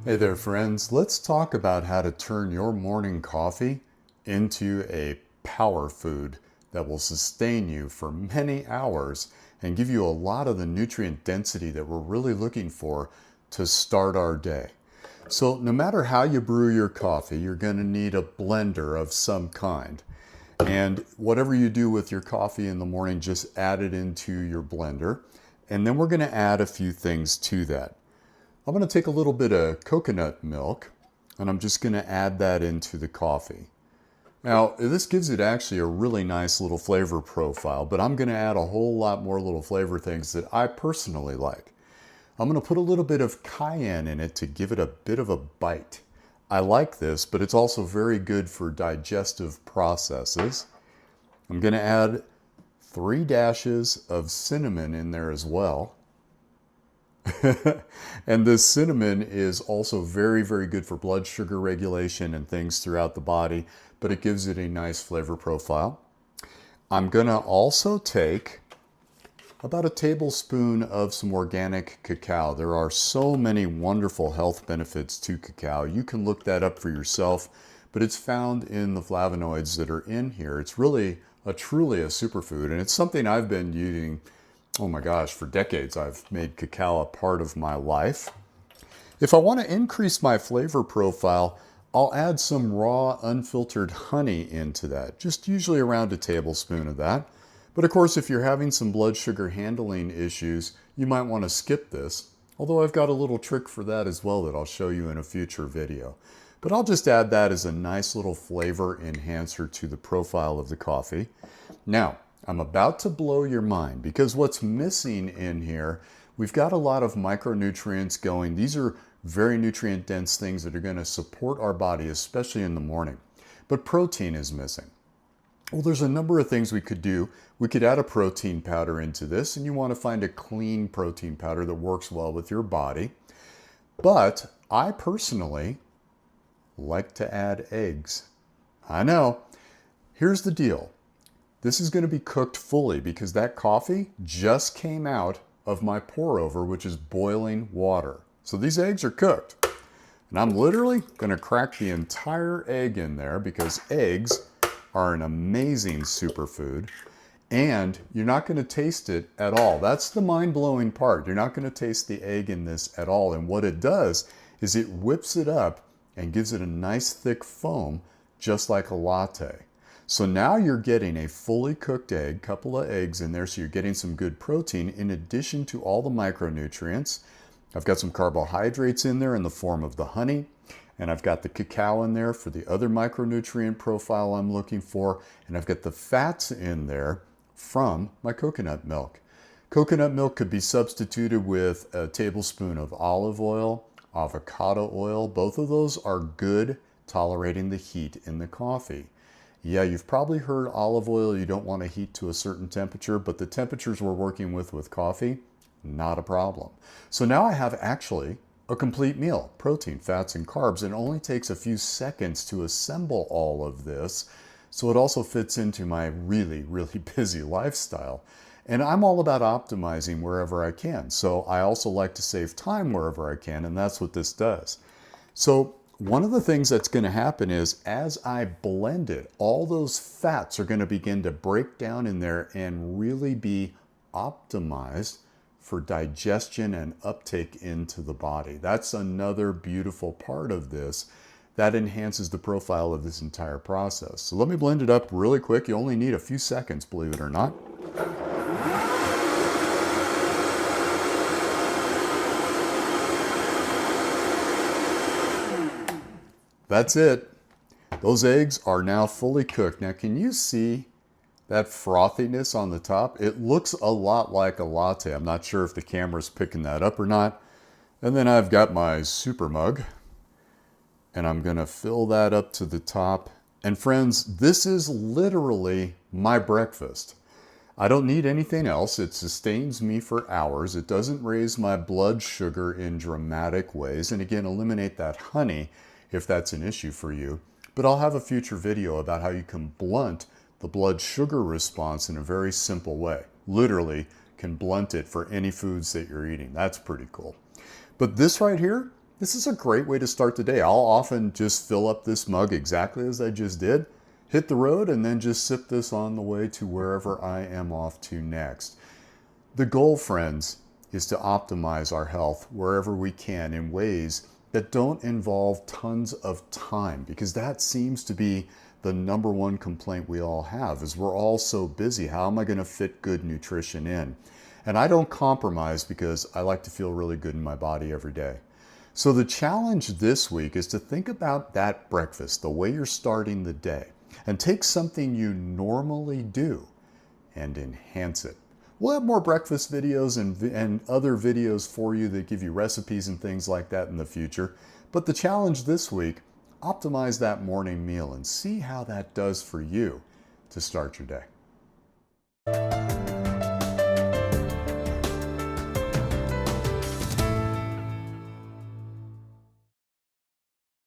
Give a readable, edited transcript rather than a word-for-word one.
Hey there, friends. Let's talk about how to turn your morning coffee into a power food that will sustain you for many hours and give you a lot of the nutrient density that we're really looking for to start our day. So, no matter how you brew your coffee, you're going to need a blender of some kind. And whatever you do with your coffee in the morning, just add it into your blender. And then we're going to add a few things to that. I'm going to take a little bit of coconut milk and I'm just going to add that into the coffee. Now, this gives it actually a really nice little flavor profile, but I'm going to add a whole lot more little flavor things that I personally like. I'm going to put a little bit of cayenne in it to give it a bit of a bite. I like this, but it's also very good for digestive processes. I'm going to add 3 dashes of cinnamon in there as well. And this cinnamon is also very, very good for blood sugar regulation and things throughout the body, but it gives it a nice flavor profile. I'm going to also take about a tablespoon of some organic cacao. There are so many wonderful health benefits to cacao. You can look that up for yourself, but it's found in the flavonoids that are in here. It's really truly a superfood, and it's something I've been using. Oh my gosh, for decades I've made cacao a part of my life. If I want to increase my flavor profile, I'll add some raw unfiltered honey into that, just usually around a tablespoon of that. But of course, if you're having some blood sugar handling issues, you might want to skip this, although I've got a little trick for that as well that I'll show you in a future video. But I'll just add that as a nice little flavor enhancer to the profile of the coffee. Now, I'm about to blow your mind because what's missing in here, we've got a lot of micronutrients going. These are very nutrient dense things that are going to support our body, especially in the morning. But protein is missing. Well, there's a number of things we could do. We could add a protein powder into this, and you want to find a clean protein powder that works well with your body. But I personally like to add eggs. I know. Here's the deal. This is going to be cooked fully because that coffee just came out of my pour over, which is boiling water. So these eggs are cooked. And I'm literally going to crack the entire egg in there because eggs are an amazing superfood. And you're not going to taste it at all. That's the mind-blowing part. You're not going to taste the egg in this at all. And what it does is it whips it up and gives it a nice thick foam, just like a latte. So now you're getting a fully cooked egg, couple of eggs in there, so you're getting some good protein in addition to all the micronutrients. I've got some carbohydrates in there in the form of the honey, and I've got the cacao in there for the other micronutrient profile I'm looking for, and I've got the fats in there from my coconut milk. Coconut milk could be substituted with a tablespoon of olive oil, avocado oil. Both of those are good tolerating the heat in the coffee. Yeah, you've probably heard olive oil, you don't want to heat to a certain temperature, but the temperatures we're working with coffee, not a problem. So now I have actually a complete meal, protein, fats, and carbs. It only takes a few seconds to assemble all of this. So it also fits into my really, really busy lifestyle. And I'm all about optimizing wherever I can. So I also like to save time wherever I can, and that's what this does. So one of the things that's going to happen is as I blend it, all those fats are going to begin to break down in there and really be optimized for digestion and uptake into the body. That's another beautiful part of this that enhances the profile of this entire process. So let me blend it up really quick. You only need a few seconds, believe it or not. That's it. Those eggs are now fully cooked. Now, can you see that frothiness on the top? It looks a lot like a latte. I'm not sure if the camera's picking that up or not. And then I've got my super mug, and I'm going to fill that up to the top. And friends, this is literally my breakfast. I don't need anything else. It sustains me for hours. It doesn't raise my blood sugar in dramatic ways. And again, eliminate that honey if that's an issue for you. But I'll have a future video about how you can blunt the blood sugar response in a very simple way. Literally can blunt it for any foods that you're eating. That's pretty cool. But this right here, This is a great way to start the day. I'll often just fill up this mug exactly as I just did, hit the road, and then just sip this on the way to wherever I am off to next. The goal, friends, is to optimize our health wherever we can in ways that don't involve tons of time, because that seems to be the number one complaint we all have is we're all so busy. How am I going to fit good nutrition in? And I don't compromise because I like to feel really good in my body every day. So the challenge this week is to think about that breakfast, the way you're starting the day, and take something you normally do and enhance it. We'll have more breakfast videos and other videos for you that give you recipes and things like that in the future. But the challenge this week, optimize that morning meal and see how that does for you to start your day.